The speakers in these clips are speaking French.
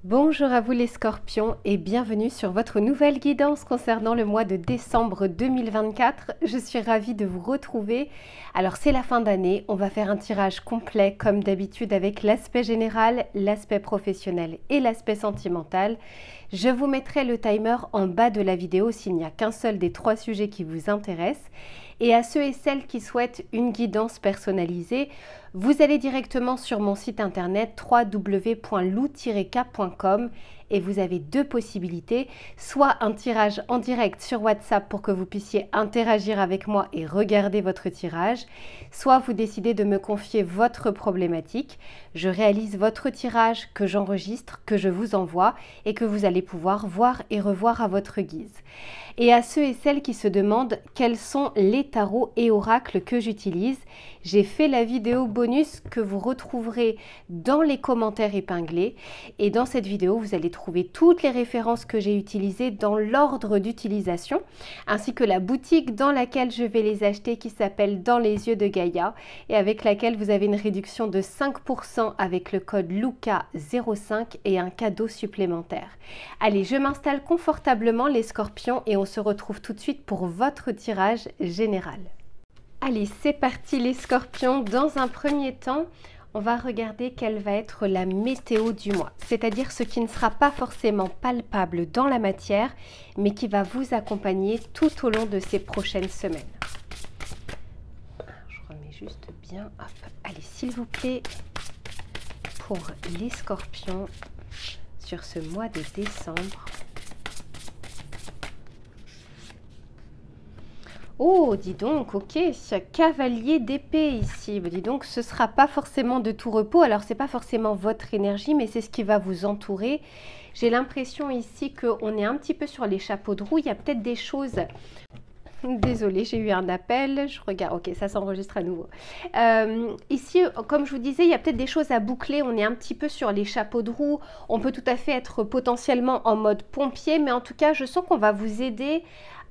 Bonjour à vous les scorpions et bienvenue sur votre nouvelle guidance concernant le mois de décembre 2024. Je suis ravie de vous retrouver. Alors c'est la fin d'année, on va faire un tirage complet comme d'habitude avec l'aspect général, l'aspect professionnel et l'aspect sentimental. Je vous mettrai le timer en bas de la vidéo s'il n'y a qu'un seul des trois sujets qui vous intéressent. Et à ceux et celles qui souhaitent une guidance personnalisée, vous allez directement sur mon site internet www.lou-k.com et vous avez deux possibilités, soit un tirage en direct sur WhatsApp pour que vous puissiez interagir avec moi et regarder votre tirage, soit vous décidez de me confier votre problématique. Je réalise votre tirage que j'enregistre, que je vous envoie et que vous allez pouvoir voir et revoir à votre guise. Et à ceux et celles qui se demandent quels sont les tarots et oracles que j'utilise, j'ai fait la vidéo bonus que vous retrouverez dans les commentaires épinglés. Et dans cette vidéo, vous allez trouver toutes les références que j'ai utilisées dans l'ordre d'utilisation, ainsi que la boutique dans laquelle je vais les acheter qui s'appelle Dans les yeux de Gaïa et avec laquelle vous avez une réduction de 5% avec le code LUCA05 et un cadeau supplémentaire. Allez, je m'installe confortablement les scorpions et on se retrouve tout de suite pour votre tirage général. Allez, c'est parti les scorpions. Dans un premier temps, on va regarder quelle va être la météo du mois, c'est-à-dire ce qui ne sera pas forcément palpable dans la matière, mais qui va vous accompagner tout au long de ces prochaines semaines. Je remets juste bien. Hop. Allez, s'il vous plaît, pour les scorpions sur ce mois de décembre. Oh, dis donc, ok, cavalier d'épée ici. Dis donc, ce ne sera pas forcément de tout repos. Alors, ce n'est pas forcément votre énergie, mais c'est ce qui va vous entourer. J'ai l'impression ici qu'on est un petit peu sur les chapeaux de roue. Il y a peut-être des choses... Désolée, j'ai eu un appel. Je regarde. Ok, ça s'enregistre à nouveau. Ici, comme je vous disais, il y a peut-être des choses à boucler. On est un petit peu sur les chapeaux de roue. On peut tout à fait être potentiellement en mode pompier, mais en tout cas, je sens qu'on va vous aider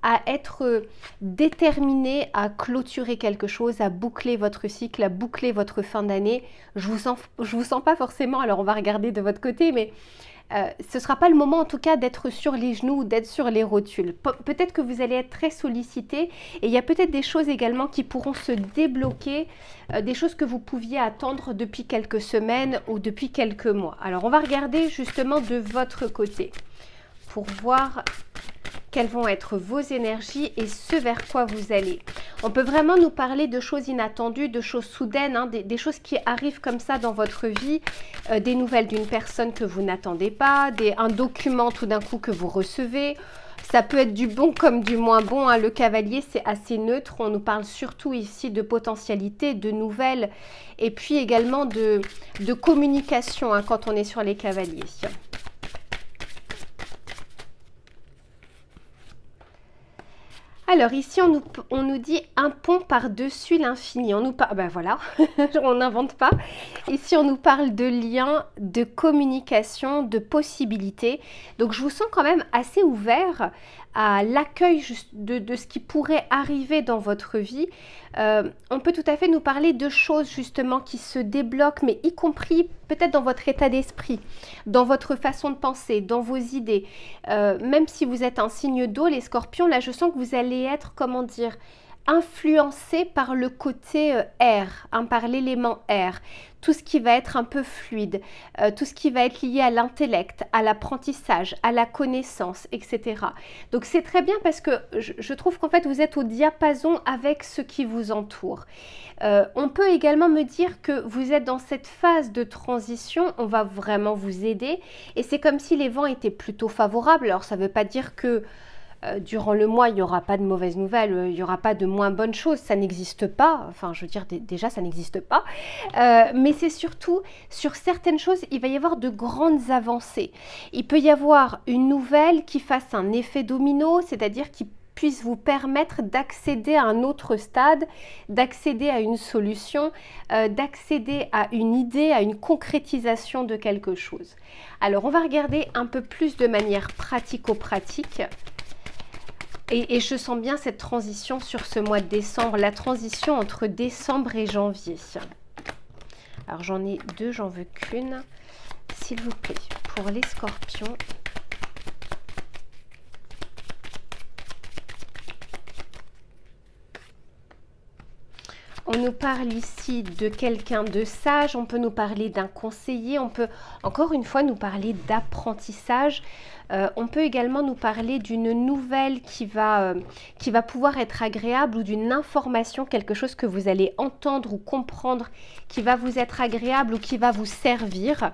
à être déterminé à clôturer quelque chose, à boucler votre cycle, à boucler votre fin d'année. Je vous sens pas forcément, alors on va regarder de votre côté, mais ce ne sera pas le moment en tout cas d'être sur les genoux ou d'être sur les rotules. Peut-être que vous allez être très sollicité et il y a peut-être des choses également qui pourront se débloquer, des choses que vous pouviez attendre depuis quelques semaines ou depuis quelques mois. Alors on va regarder justement de votre côté pour voir quelles vont être vos énergies et ce vers quoi vous allez. On peut vraiment nous parler de choses inattendues, de choses soudaines, hein, des choses qui arrivent comme ça dans votre vie, des nouvelles d'une personne que vous n'attendez pas, un document tout d'un coup que vous recevez. Ça peut être du bon comme du moins bon, hein. Le cavalier, c'est assez neutre. On nous parle surtout ici de potentialité, de nouvelles et puis également de communication, hein, quand on est sur les cavaliers. Alors ici, on nous dit un pont par-dessus l'infini. On nous parle, ben voilà, on n'invente pas. Ici, on nous parle de liens, de communication, de possibilités. Donc, je vous sens quand même assez ouvert à l'accueil de ce qui pourrait arriver dans votre vie. On peut tout à fait nous parler de choses justement qui se débloquent, mais y compris peut-être dans votre état d'esprit, dans votre façon de penser, dans vos idées. Même si vous êtes un signe d'eau, les scorpions, là je sens que vous allez être, comment dire, influencé par le côté air, hein, par l'élément air, tout ce qui va être un peu fluide, tout ce qui va être lié à l'intellect, à l'apprentissage, à la connaissance, etc. Donc c'est très bien parce que je trouve qu'en fait vous êtes au diapason avec ce qui vous entoure. On peut également me dire que vous êtes dans cette phase de transition, on va vraiment vous aider et c'est comme si les vents étaient plutôt favorables. Alors ça ne veut pas dire que durant le mois, il n'y aura pas de mauvaises nouvelles, il n'y aura pas de moins bonnes choses, ça n'existe pas, enfin je veux dire déjà ça n'existe pas, mais c'est surtout sur certaines choses, il va y avoir de grandes avancées. Il peut y avoir une nouvelle qui fasse un effet domino, c'est-à-dire qui puisse vous permettre d'accéder à un autre stade, d'accéder à une solution, d'accéder à une idée, à une concrétisation de quelque chose. Alors on va regarder un peu plus de manière pratico-pratique. Et je sens bien cette transition sur ce mois de décembre, la transition entre décembre et janvier. Alors j'en ai deux, j'en veux qu'une, s'il vous plaît, pour les scorpions. On nous parle ici de quelqu'un de sage, on peut nous parler d'un conseiller, on peut encore une fois nous parler d'apprentissage. On peut également nous parler d'une nouvelle qui va pouvoir être agréable ou d'une information, quelque chose que vous allez entendre ou comprendre qui va vous être agréable ou qui va vous servir.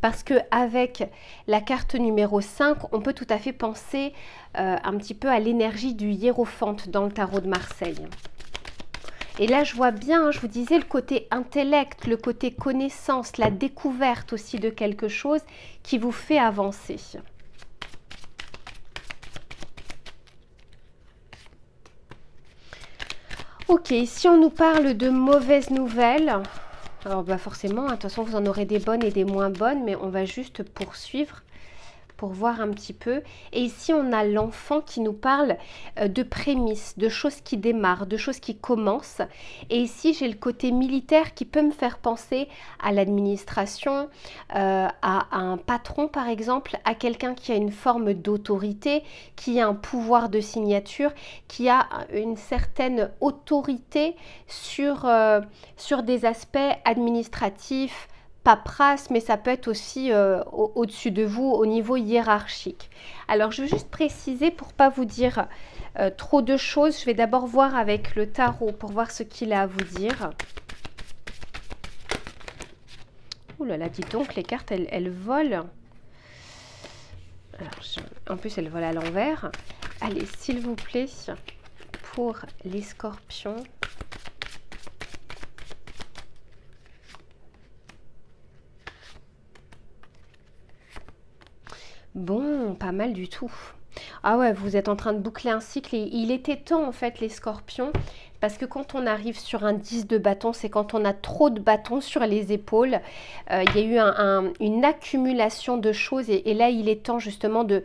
Parce qu'avec la carte numéro 5, on peut tout à fait penser un petit peu à l'énergie du hiérophante dans le tarot de Marseille. Et là, je vois bien, hein, je vous disais, le côté intellect, le côté connaissance, la découverte aussi de quelque chose qui vous fait avancer. Ok, si on nous parle de mauvaises nouvelles, alors bah forcément, de toute façon, vous en aurez des bonnes et des moins bonnes, mais on va juste poursuivre pour voir un petit peu. Et ici, on a l'enfant qui nous parle de prémices, de choses qui démarrent, de choses qui commencent. Et ici, j'ai le côté militaire qui peut me faire penser à l'administration, à un patron par exemple, à quelqu'un qui a une forme d'autorité, qui a un pouvoir de signature, qui a une certaine autorité sur des aspects administratifs, paperasse, mais ça peut être aussi au-dessus de vous au niveau hiérarchique. Alors je veux juste préciser pour pas vous dire trop de choses, je vais d'abord voir avec le tarot pour voir ce qu'il a à vous dire. Ouh là là, dites donc, les cartes elles volent. Alors, en plus elles volent à l'envers. Allez, s'il vous plaît, pour les scorpions. Bon, pas mal du tout. Ah ouais, vous êtes en train de boucler un cycle et il était temps en fait les scorpions, parce que quand on arrive sur un 10 de bâton, c'est quand on a trop de bâtons sur les épaules. Il y a eu une accumulation de choses et là il est temps justement de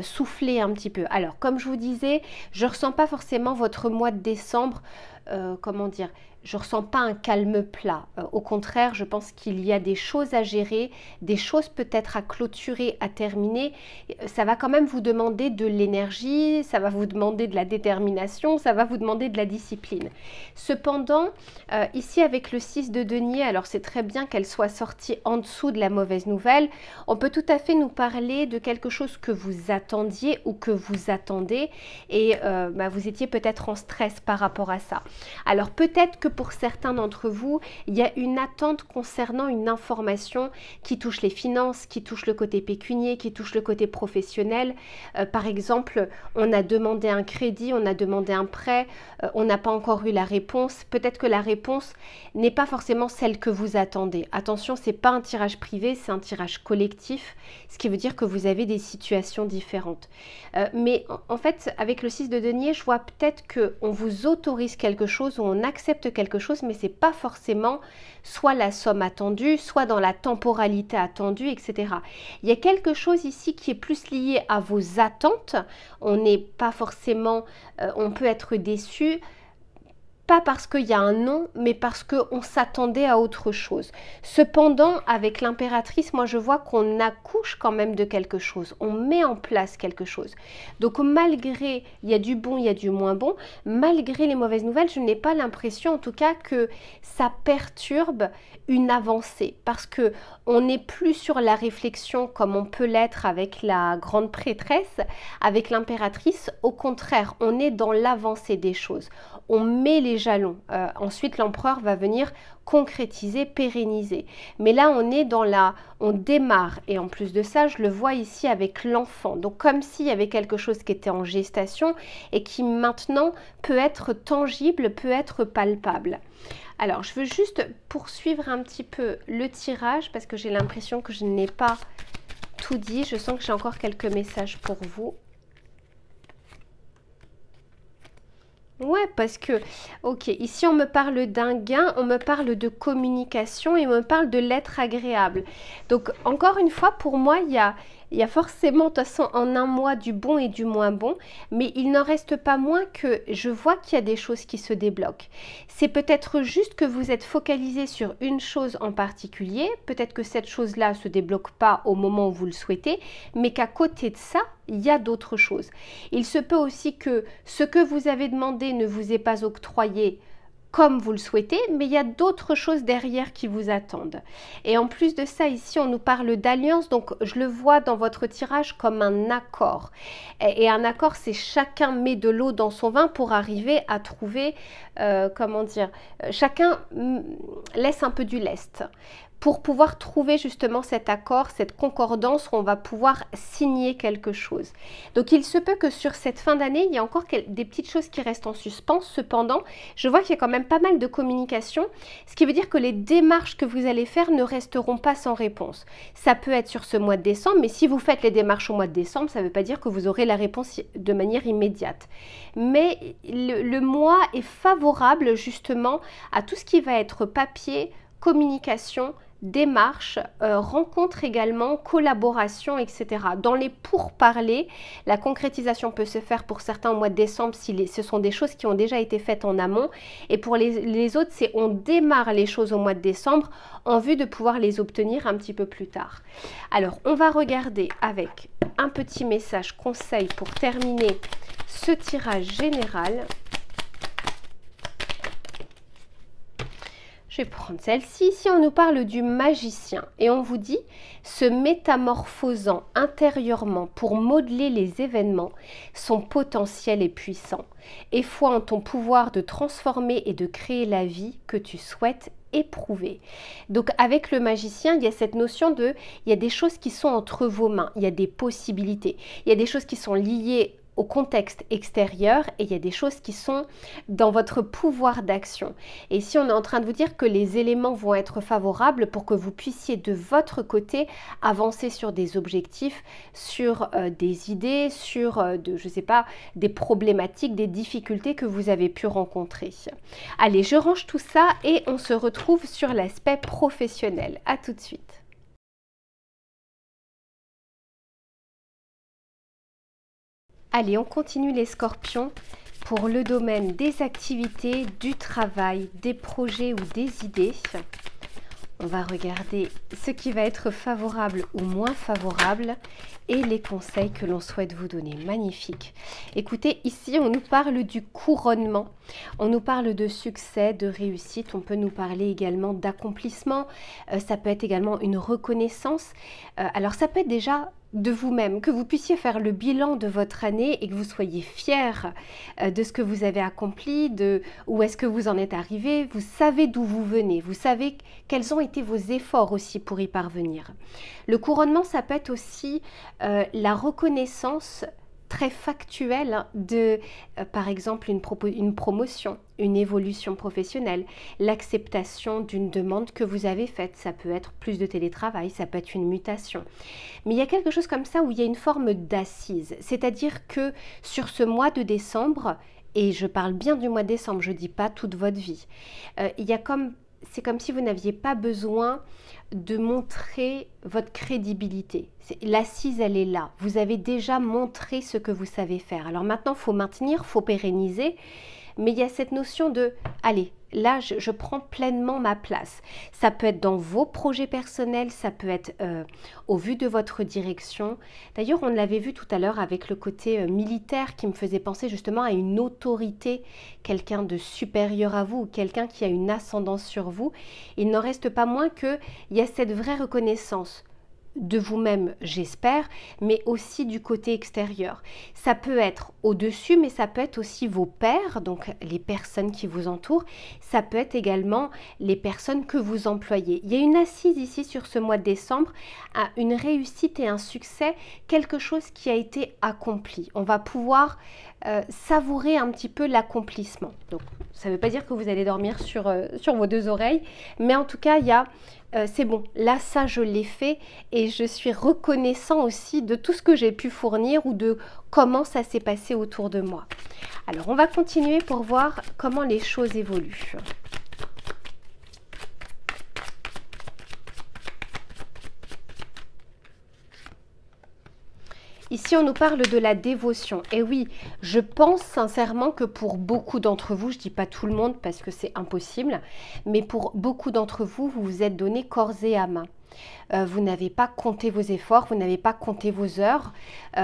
souffler un petit peu. Alors comme je vous disais, je ne ressens pas forcément votre mois de décembre, comment dire, je ne ressens pas un calme plat. Au contraire, je pense qu'il y a des choses à gérer, des choses peut-être à clôturer, à terminer. Ça va quand même vous demander de l'énergie, ça va vous demander de la détermination, ça va vous demander de la discipline. Cependant, ici avec le 6 de denier, alors c'est très bien qu'elle soit sortie en dessous de la mauvaise nouvelle, on peut tout à fait nous parler de quelque chose que vous attendiez ou que vous attendez et vous étiez peut-être en stress par rapport à ça. Alors peut-être que pour certains d'entre vous, il y a une attente concernant une information qui touche les finances, qui touche le côté pécunier, qui touche le côté professionnel. Par exemple, on a demandé un crédit, on a demandé un prêt, on n'a pas encore eu la réponse. Peut-être que la réponse n'est pas forcément celle que vous attendez. Attention, ce n'est pas un tirage privé, c'est un tirage collectif, ce qui veut dire que vous avez des situations différentes. Mais en fait, avec le 6 de denier, je vois peut-être qu'on vous autorise quelque chose ou on accepte quelque chose, mais c'est pas forcément soit la somme attendue, soit dans la temporalité attendue, etc. Il y a quelque chose ici qui est plus lié à vos attentes. On n'est pas forcément, on peut être déçu, pas parce qu'il y a un non, mais parce qu'on s'attendait à autre chose. Cependant, avec l'impératrice, moi je vois qu'on accouche quand même de quelque chose, on met en place quelque chose. Donc malgré, il y a du bon, il y a du moins bon, malgré les mauvaises nouvelles, je n'ai pas l'impression en tout cas que ça perturbe une avancée, parce que on n'est plus sur la réflexion comme on peut l'être avec la grande prêtresse, avec l'impératrice. Au contraire, on est dans l'avancée des choses. On met les jalons. Ensuite, l'empereur va venir concrétiser, pérenniser. Mais là, on est dans on démarre. Et en plus de ça, je le vois ici avec l'enfant. Donc, comme s'il y avait quelque chose qui était en gestation et qui maintenant peut être tangible, peut être palpable. Alors, je veux juste poursuivre un petit peu le tirage parce que j'ai l'impression que je n'ai pas tout dit. Je sens que j'ai encore quelques messages pour vous. Ouais, parce que, ok, ici on me parle d'un gain, on me parle de communication et on me parle de l'être agréable. Donc, encore une fois, pour moi, il y a Il y a forcément, de toute façon, en un mois, du bon et du moins bon, mais il n'en reste pas moins que je vois qu'il y a des choses qui se débloquent. C'est peut-être juste que vous êtes focalisé sur une chose en particulier, peut-être que cette chose-là ne se débloque pas au moment où vous le souhaitez, mais qu'à côté de ça, il y a d'autres choses. Il se peut aussi que ce que vous avez demandé ne vous est pas octroyé comme vous le souhaitez, mais il y a d'autres choses derrière qui vous attendent. Et en plus de ça, ici, on nous parle d'alliance, donc je le vois dans votre tirage comme un accord. Et un accord, c'est chacun met de l'eau dans son vin pour arriver à trouver, comment dire, chacun laisse un peu du lest pour pouvoir trouver justement cet accord, cette concordance où on va pouvoir signer quelque chose. Donc il se peut que sur cette fin d'année, il y a encore des petites choses qui restent en suspens. Cependant, je vois qu'il y a quand même pas mal de communication, ce qui veut dire que les démarches que vous allez faire ne resteront pas sans réponse. Ça peut être sur ce mois de décembre, mais si vous faites les démarches au mois de décembre, ça ne veut pas dire que vous aurez la réponse de manière immédiate. Mais le mois est favorable justement à tout ce qui va être papier, communication, démarche, rencontre également, collaboration, etc. Dans les pourparlers, la concrétisation peut se faire pour certains au mois de décembre si ce sont des choses qui ont déjà été faites en amont, et pour les autres, c'est on démarre les choses au mois de décembre en vue de pouvoir les obtenir un petit peu plus tard. Alors, on va regarder avec un petit message conseil pour terminer ce tirage général. Je vais prendre celle-ci. Ici, on nous parle du magicien et on vous dit se métamorphosant intérieurement pour modeler les événements, son potentiel est puissant. Et foi en ton pouvoir de transformer et de créer la vie que tu souhaites éprouver. Donc avec le magicien, il y a cette notion de, il y a des choses qui sont entre vos mains, il y a des possibilités, il y a des choses qui sont liées au contexte extérieur et il y a des choses qui sont dans votre pouvoir d'action. Et ici, on est en train de vous dire que les éléments vont être favorables pour que vous puissiez de votre côté avancer sur des objectifs, sur des idées, sur, je sais pas, des problématiques, des difficultés que vous avez pu rencontrer. Allez, je range tout ça et on se retrouve sur l'aspect professionnel. À tout de suite. Allez, on continue les scorpions pour le domaine des activités, du travail, des projets ou des idées. On va regarder ce qui va être favorable ou moins favorable et les conseils que l'on souhaite vous donner. Magnifique. Écoutez, ici, on nous parle du couronnement. On nous parle de succès, de réussite. On peut nous parler également d'accomplissement. Ça peut être également une reconnaissance. Alors, ça peut être déjà de vous-même, que vous puissiez faire le bilan de votre année et que vous soyez fiers de ce que vous avez accompli, de où est-ce que vous en êtes arrivé. Vous savez d'où vous venez, vous savez quels ont été vos efforts aussi pour y parvenir. Le couronnement, ça peut être aussi la reconnaissance très factuelle de, par exemple, une promotion, une évolution professionnelle, l'acceptation d'une demande que vous avez faite. Ça peut être plus de télétravail, ça peut être une mutation. Mais il y a quelque chose comme ça où il y a une forme d'assise. C'est-à-dire que sur ce mois de décembre, et je parle bien du mois de décembre, je ne dis pas toute votre vie, c'est comme si vous n'aviez pas besoin de montrer votre crédibilité. L'assise, elle est là. Vous avez déjà montré ce que vous savez faire. Alors maintenant, il faut maintenir, il faut pérenniser. Mais il y a cette notion de, allez, là, je prends pleinement ma place. Ça peut être dans vos projets personnels, ça peut être au vu de votre direction. D'ailleurs, on l'avait vu tout à l'heure avec le côté militaire qui me faisait penser justement à une autorité, quelqu'un de supérieur à vous, quelqu'un qui a une ascendance sur vous. Il n'en reste pas moins qu'il y a cette vraie reconnaissance de vous-même, j'espère, mais aussi du côté extérieur. Ça peut être au-dessus, mais ça peut être aussi vos pairs, donc les personnes qui vous entourent. Ça peut être également les personnes que vous employez. Il y a une assise ici sur ce mois de décembre, à une réussite et un succès, quelque chose qui a été accompli. On va pouvoir savourer un petit peu l'accomplissement. Donc, ça ne veut pas dire que vous allez dormir sur vos deux oreilles, mais en tout cas, il y a c'est bon, là ça je l'ai fait et je suis reconnaissant aussi de tout ce que j'ai pu fournir ou de comment ça s'est passé autour de moi. Alors on va continuer pour voir comment les choses évoluent. Ici, on nous parle de la dévotion. Et oui, je pense sincèrement que pour beaucoup d'entre vous, je ne dis pas tout le monde parce que c'est impossible, mais pour beaucoup d'entre vous, vous vous êtes donné corps et âme. Vous n'avez pas compté vos efforts, vous n'avez pas compté vos heures,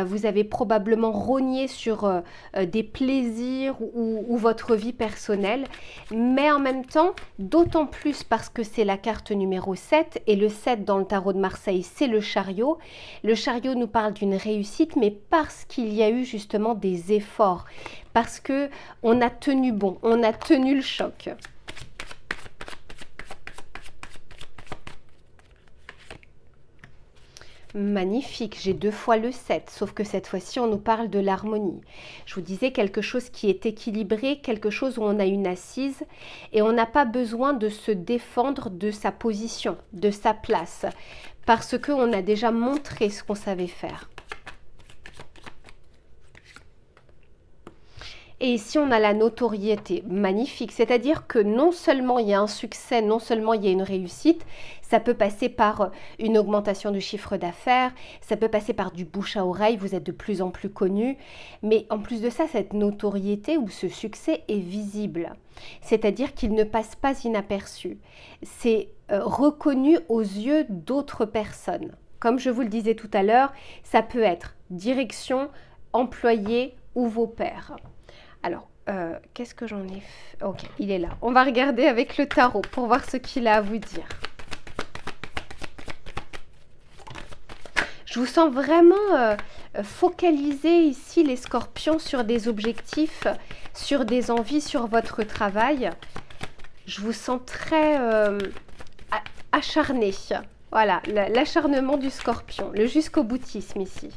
vous avez probablement rogné sur des plaisirs ou votre vie personnelle, mais en même temps, d'autant plus parce que c'est la carte numéro 7, et le 7 dans le tarot de Marseille, c'est le chariot. Le chariot nous parle d'une réussite, mais parce qu'il y a eu justement des efforts, parce que on a tenu bon, on a tenu le choc. Magnifique, j'ai 2 fois le 7, sauf que cette fois-ci, on nous parle de l'harmonie. Je vous disais quelque chose qui est équilibré, quelque chose où on a une assise et on n'a pas besoin de se défendre de sa position, de sa place, parce qu'on a déjà montré ce qu'on savait faire. Et ici, on a la notoriété, magnifique. C'est-à-dire que non seulement il y a un succès, non seulement il y a une réussite, ça peut passer par une augmentation du chiffre d'affaires, ça peut passer par du bouche à oreille, vous êtes de plus en plus connu. Mais en plus de ça, cette notoriété ou ce succès est visible. C'est-à-dire qu'il ne passe pas inaperçu. C'est reconnu aux yeux d'autres personnes. Comme je vous le disais tout à l'heure, ça peut être direction, employé ou vos pairs. Alors, qu'est-ce que j'en ai fait? Ok, il est là. On va regarder avec le tarot pour voir ce qu'il a à vous dire. Je vous sens vraiment focaliser ici les scorpions sur des objectifs, sur des envies, sur votre travail. Je vous sens très acharné. Voilà, l'acharnement du scorpion, le jusqu'au boutisme ici.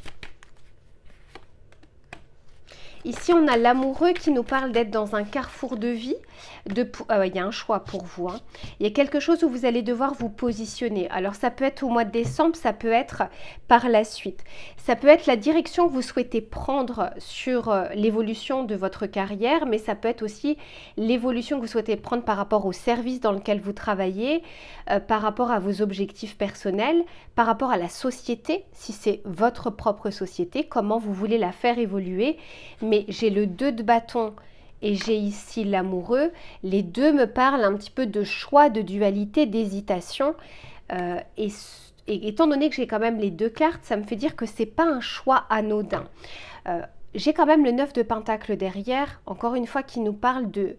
Ici, on a l'amoureux qui nous parle d'être dans un carrefour de vie. Il y a un choix pour vous. Hein. Il y a quelque chose où vous allez devoir vous positionner. Alors, ça peut être au mois de décembre, ça peut être par la suite. Ça peut être la direction que vous souhaitez prendre sur l'évolution de votre carrière, mais ça peut être aussi l'évolution que vous souhaitez prendre par rapport au service dans lequel vous travaillez, par rapport à vos objectifs personnels, par rapport à la société, si c'est votre propre société, comment vous voulez la faire évoluer. Mais j'ai le 2 de bâton et j'ai ici l'amoureux. Les deux me parlent un petit peu de choix, de dualité, d'hésitation. Et étant donné que j'ai quand même les 2 cartes, ça me fait dire que ce n'est pas un choix anodin. J'ai quand même le 9 de Pentacle derrière, encore une fois, qui nous parle de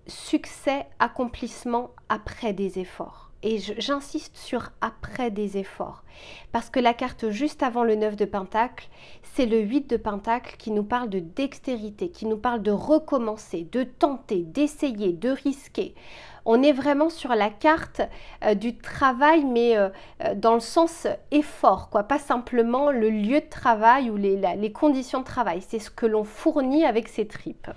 succès, accomplissement après des efforts. Et j'insiste sur après des efforts. Parce que la carte juste avant le 9 de Pentacle, c'est le 8 de Pentacle qui nous parle de dextérité, qui nous parle de recommencer, de tenter, d'essayer, de risquer. On est vraiment sur la carte du travail, mais dans le sens effort, quoi. Pas simplement le lieu de travail ou les conditions de travail. C'est ce que l'on fournit avec ses tripes.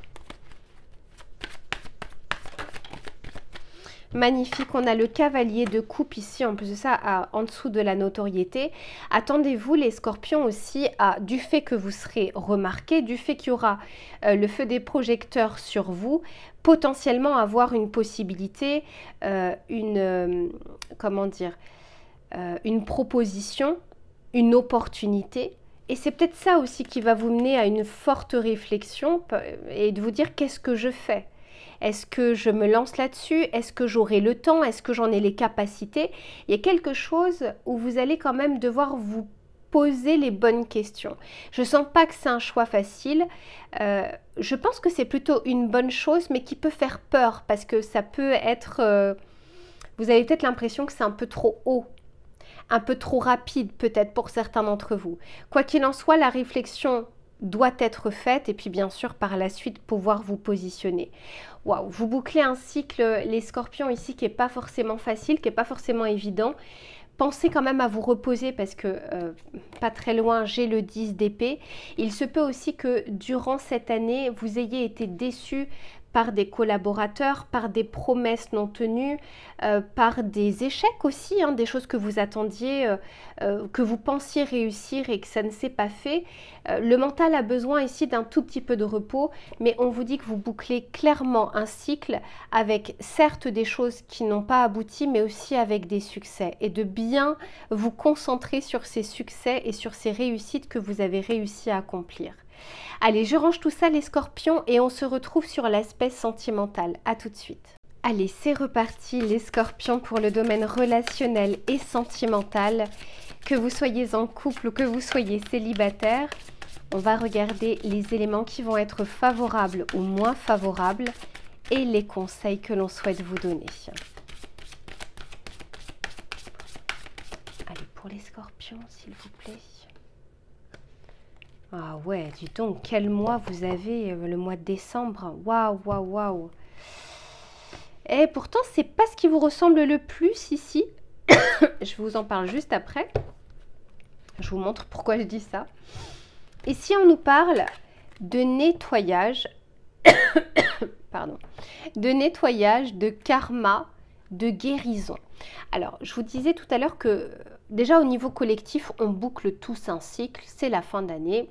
Magnifique, on a le cavalier de coupe ici, en plus de ça, en dessous de la notoriété. Attendez-vous les scorpions aussi, du fait que vous serez remarqué, du fait qu'il y aura le feu des projecteurs sur vous, potentiellement avoir une possibilité, comment dire, une proposition, une opportunité. Et c'est peut-être ça aussi qui va vous mener à une forte réflexion et de vous dire qu'est-ce que je fais ? Est-ce que je me lance là-dessus? Est-ce que j'aurai le temps? Est-ce que j'en ai les capacités? Il y a quelque chose où vous allez quand même devoir vous poser les bonnes questions. Je ne sens pas que c'est un choix facile. Je pense que c'est plutôt une bonne chose, mais qui peut faire peur parce que ça peut être... vous avez peut-être l'impression que c'est un peu trop haut, un peu trop rapide peut-être pour certains d'entre vous. Quoi qu'il en soit, la réflexion doit être faite et puis bien sûr par la suite pouvoir vous positionner. Waouh, vous bouclez un cycle les scorpions ici qui n'est pas forcément facile, qui n'est pas forcément évident. Pensez quand même à vous reposer parce que pas très loin j'ai le 10 d'épée. Il se peut aussi que durant cette année vous ayez été déçus par des collaborateurs, par des promesses non tenues, par des échecs aussi, hein, des choses que vous attendiez, que vous pensiez réussir et que ça ne s'est pas fait. Le mental a besoin ici d'un tout petit peu de repos, mais on vous dit que vous bouclez clairement un cycle avec certes des choses qui n'ont pas abouti, mais aussi avec des succès, et de bien vous concentrer sur ces succès et sur ces réussites que vous avez réussi à accomplir. Allez, je range tout ça les scorpions et on se retrouve sur l'aspect sentimental. À tout de suite. Allez, c'est reparti les scorpions pour le domaine relationnel et sentimental. Que vous soyez en couple ou que vous soyez célibataire, on va regarder les éléments qui vont être favorables ou moins favorables et les conseils que l'on souhaite vous donner. Allez, pour les scorpions, s'il vous plaît. Ah ouais, dis donc, quel mois vous avez, le mois de décembre. Waouh, waouh, waouh. Et pourtant, c'est pas ce qui vous ressemble le plus ici. Je vous en parle juste après. Je vous montre pourquoi je dis ça. Ici, on nous parle de nettoyage, pardon, de nettoyage, de karma, de guérison. Alors, je vous disais tout à l'heure que déjà au niveau collectif, on boucle tous un cycle, c'est la fin d'année.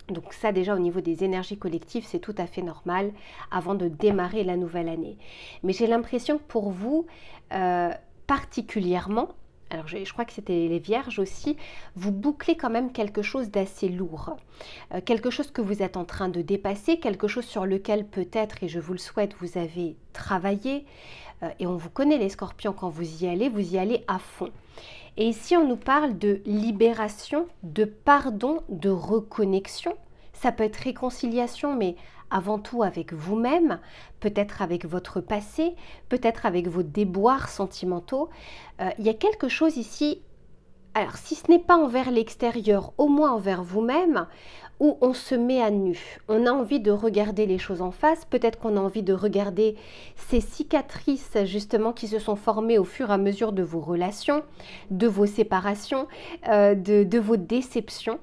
Donc ça déjà au niveau des énergies collectives, c'est tout à fait normal avant de démarrer la nouvelle année. Mais j'ai l'impression que pour vous, particulièrement, alors je crois que c'était les vierges aussi, vous bouclez quand même quelque chose d'assez lourd. Quelque chose que vous êtes en train de dépasser, quelque chose sur lequel peut-être, et je vous le souhaite, vous avez travaillé. Et on vous connaît les scorpions, quand vous y allez à fond. Et ici, on nous parle de libération, de pardon, de reconnexion. Ça peut être réconciliation, mais avant tout avec vous-même, peut-être avec votre passé, peut-être avec vos déboires sentimentaux. Il y a quelque chose ici, alors si ce n'est pas envers l'extérieur, au moins envers vous-même, où on se met à nu. On a envie de regarder les choses en face, peut-être qu'on a envie de regarder ces cicatrices justement qui se sont formées au fur et à mesure de vos relations, de vos séparations, de vos déceptions.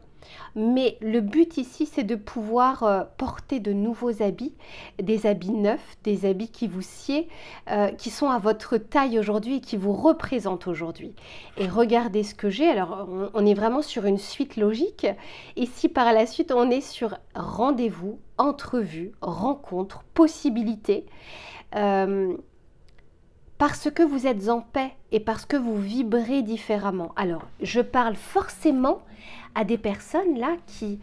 Mais le but ici, c'est de pouvoir porter de nouveaux habits, des habits neufs, des habits qui vous sied, qui sont à votre taille aujourd'hui et qui vous représentent aujourd'hui. Et regardez ce que j'ai. Alors, on est vraiment sur une suite logique. Ici, par la suite, on est sur rendez-vous, entrevue, rencontre, possibilité. Parce que vous êtes en paix et parce que vous vibrez différemment. Alors, je parle forcément à des personnes là qui,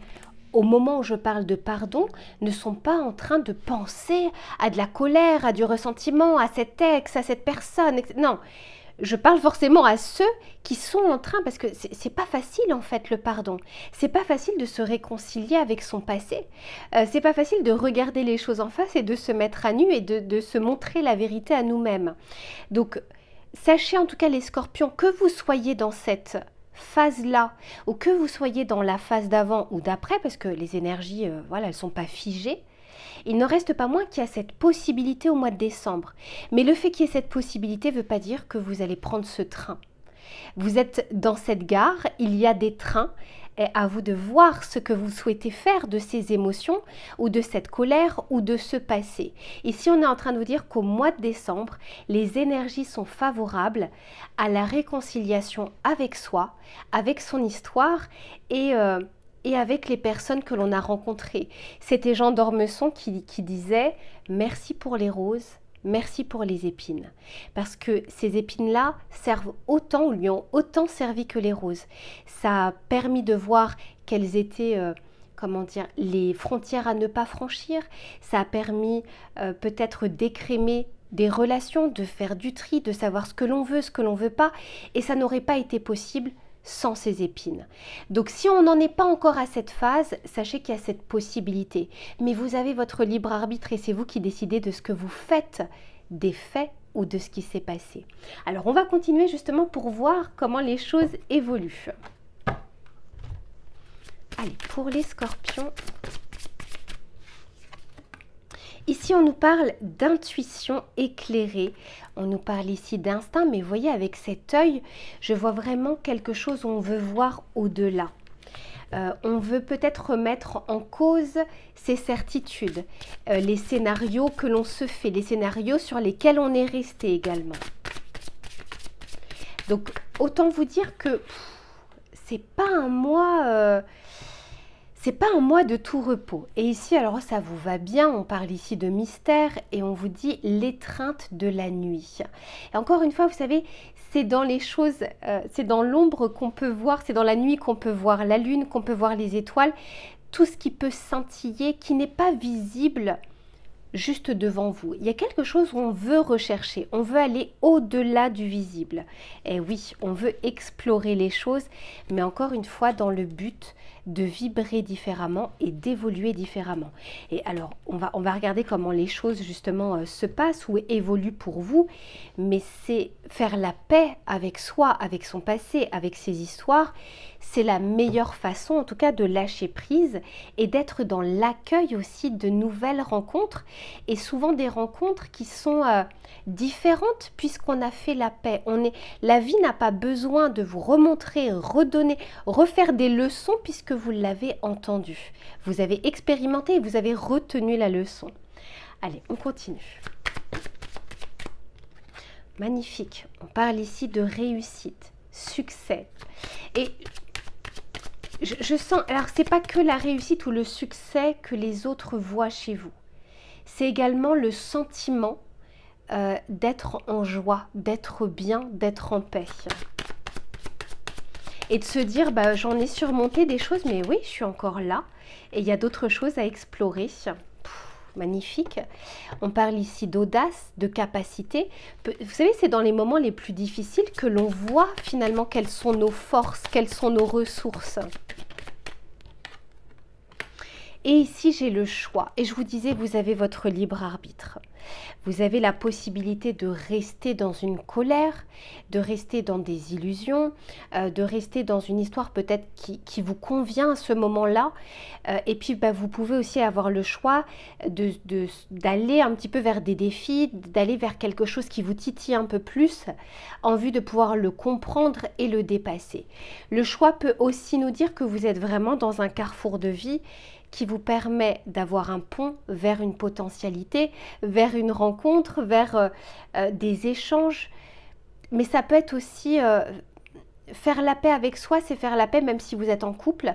au moment où je parle de pardon, ne sont pas en train de penser à de la colère, à du ressentiment, à cet ex, à cette personne. Non, je parle forcément à ceux qui sont en train, parce que c'est pas facile en fait le pardon. C'est pas facile de se réconcilier avec son passé. C'est pas facile de regarder les choses en face et de se mettre à nu et de se montrer la vérité à nous-mêmes. Donc, sachez en tout cas les scorpions, que vous soyez dans cette phase-là ou que vous soyez dans la phase d'avant ou d'après, parce que les énergies, voilà, elles sont pas figées. Il ne reste pas moins qu'il y a cette possibilité au mois de décembre. Mais le fait qu'il y ait cette possibilité ne veut pas dire que vous allez prendre ce train. Vous êtes dans cette gare, il y a des trains, et à vous de voir ce que vous souhaitez faire de ces émotions ou de cette colère ou de ce passé. Ici, on est en train de vous dire qu'au mois de décembre, les énergies sont favorables à la réconciliation avec soi, avec son histoire et avec les personnes que l'on a rencontrées. C'était Jean d'Ormesson qui disait « Merci pour les roses, merci pour les épines ». Parce que ces épines-là servent autant, ou lui ont autant servi que les roses. Ça a permis de voir quelles étaient, comment dire, les frontières à ne pas franchir. Ça a permis peut-être d'écrémer des relations, de faire du tri, de savoir ce que l'on veut, ce que l'on ne veut pas. Et ça n'aurait pas été possible sans ces épines. Donc si on n'en est pas encore à cette phase, sachez qu'il y a cette possibilité. Mais vous avez votre libre arbitre et c'est vous qui décidez de ce que vous faites des faits ou de ce qui s'est passé. Alors on va continuer justement pour voir comment les choses évoluent. Allez, pour les scorpions, ici, on nous parle d'intuition éclairée. On nous parle ici d'instinct, mais vous voyez, avec cet œil, je vois vraiment quelque chose où on veut voir au-delà. On veut peut-être remettre en cause ses certitudes, les scénarios que l'on se fait, les scénarios sur lesquels on est resté également. Donc, autant vous dire que c'est pas un mois... c'est pas un mois de tout repos. Et ici, alors ça vous va bien, on parle ici de mystère et on vous dit l'étreinte de la nuit. Et encore une fois, vous savez, c'est dans les choses, c'est dans l'ombre qu'on peut voir, c'est dans la nuit qu'on peut voir la lune, qu'on peut voir les étoiles, tout ce qui peut scintiller, qui n'est pas visible juste devant vous. Il y a quelque chose où on veut rechercher, on veut aller au-delà du visible. Et oui, on veut explorer les choses, mais encore une fois dans le but de vibrer différemment et d'évoluer différemment. Et alors, on va regarder comment les choses justement se passent ou évoluent pour vous, mais c'est faire la paix avec soi, avec son passé, avec ses histoires. C'est la meilleure façon, en tout cas, de lâcher prise et d'être dans l'accueil aussi de nouvelles rencontres, et souvent des rencontres qui sont différentes puisqu'on a fait la paix. La vie n'a pas besoin de vous remontrer, redonner, refaire des leçons puisque vous l'avez entendu. Vous avez expérimenté et vous avez retenu la leçon. Allez, on continue. Magnifique. On parle ici de réussite, succès. Et je sens, alors c'est pas que la réussite ou le succès que les autres voient chez vous. C'est également le sentiment d'être en joie, d'être bien, d'être en paix. Et de se dire, bah, j'en ai surmonté des choses, mais oui, je suis encore là. Et il y a d'autres choses à explorer. Magnifique. On parle ici d'audace, de capacité. Vous savez, c'est dans les moments les plus difficiles que l'on voit finalement quelles sont nos forces, quelles sont nos ressources. Et ici, j'ai le choix. Et je vous disais, vous avez votre libre arbitre. Vous avez la possibilité de rester dans une colère, de rester dans des illusions, de rester dans une histoire peut-être qui vous convient à ce moment-là. Et puis, bah, vous pouvez aussi avoir le choix d'aller un petit peu vers des défis, d'aller vers quelque chose qui vous titille un peu plus, en vue de pouvoir le comprendre et le dépasser. Le choix peut aussi nous dire que vous êtes vraiment dans un carrefour de vie qui vous permet d'avoir un pont vers une potentialité, vers une rencontre, vers des échanges. Mais ça peut être aussi faire la paix avec soi, c'est faire la paix même si vous êtes en couple,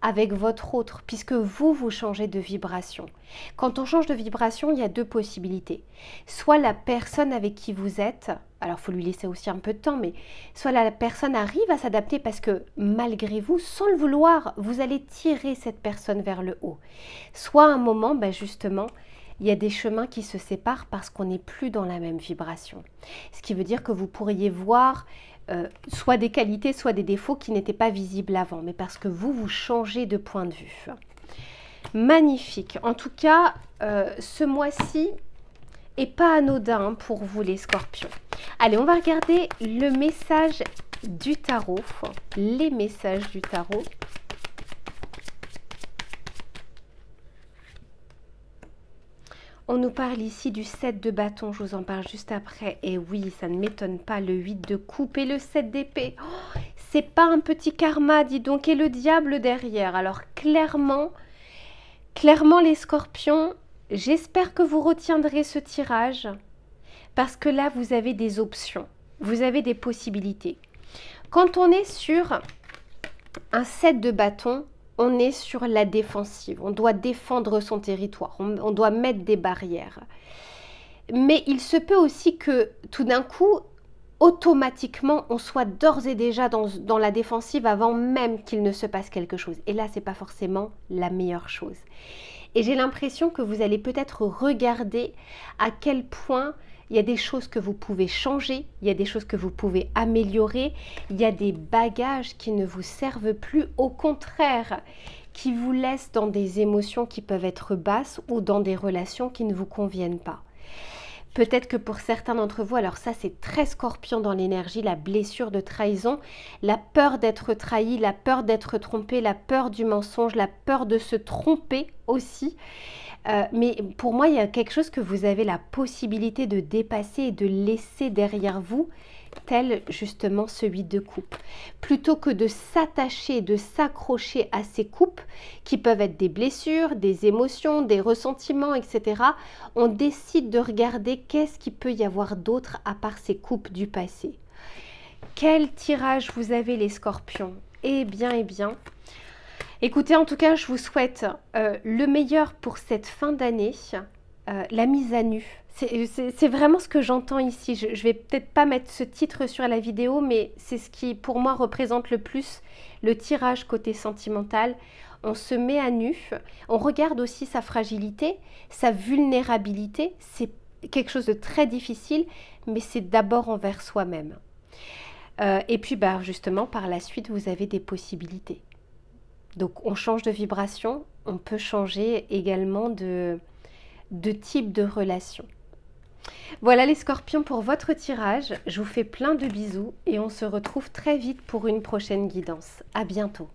avec votre autre, puisque vous changez de vibration. Quand on change de vibration, il y a deux possibilités. Soit la personne avec qui vous êtes, alors il faut lui laisser aussi un peu de temps, mais soit la personne arrive à s'adapter parce que malgré vous, sans le vouloir, vous allez tirer cette personne vers le haut. Soit à un moment, ben justement, il y a des chemins qui se séparent parce qu'on n'est plus dans la même vibration. Ce qui veut dire que vous pourriez voir soit des qualités, soit des défauts qui n'étaient pas visibles avant, mais parce que vous changez de point de vue. Magnifique. En tout cas, ce mois-ci est pas anodin pour vous les scorpions. Allez, on va regarder le message du tarot, les messages du tarot. On nous parle ici du 7 de bâton, je vous en parle juste après. Et oui, ça ne m'étonne pas, le 8 de coupe et le 7 d'épée. Oh, c'est pas un petit karma, dis donc, et le diable derrière. Alors clairement les scorpions, j'espère que vous retiendrez ce tirage. Parce que là, vous avez des options, vous avez des possibilités. Quand on est sur un 7 de bâton, on est sur la défensive, on doit défendre son territoire, on doit mettre des barrières. Mais il se peut aussi que tout d'un coup, automatiquement, on soit d'ores et déjà dans la défensive avant même qu'il ne se passe quelque chose. Et là, ce n'est pas forcément la meilleure chose. Et j'ai l'impression que vous allez peut-être regarder à quel point il y a des choses que vous pouvez changer, il y a des choses que vous pouvez améliorer, il y a des bagages qui ne vous servent plus, au contraire, qui vous laissent dans des émotions qui peuvent être basses ou dans des relations qui ne vous conviennent pas. Peut-être que pour certains d'entre vous, alors ça c'est très scorpion dans l'énergie, la blessure de trahison, la peur d'être trahi, la peur d'être trompé, la peur du mensonge, la peur de se tromper aussi. Mais pour moi, il y a quelque chose que vous avez la possibilité de dépasser et de laisser derrière vous tel justement celui de coupe. Plutôt que de s'attacher, de s'accrocher à ces coupes qui peuvent être des blessures, des émotions, des ressentiments, etc. On décide de regarder qu'est-ce qu'il peut y avoir d'autre à part ces coupes du passé. Quel tirage vous avez les scorpions? Eh bien, écoutez, en tout cas, je vous souhaite le meilleur pour cette fin d'année, la mise à nu. C'est vraiment ce que j'entends ici. Je ne vais peut-être pas mettre ce titre sur la vidéo, mais c'est ce qui, pour moi, représente le plus le tirage côté sentimental. On se met à nu, on regarde aussi sa fragilité, sa vulnérabilité. C'est quelque chose de très difficile, mais c'est d'abord envers soi-même. Et puis, bah, justement, par la suite, vous avez des possibilités. Donc, on change de vibration, on peut changer également de type de relation. Voilà les scorpions pour votre tirage. Je vous fais plein de bisous et on se retrouve très vite pour une prochaine guidance. À bientôt.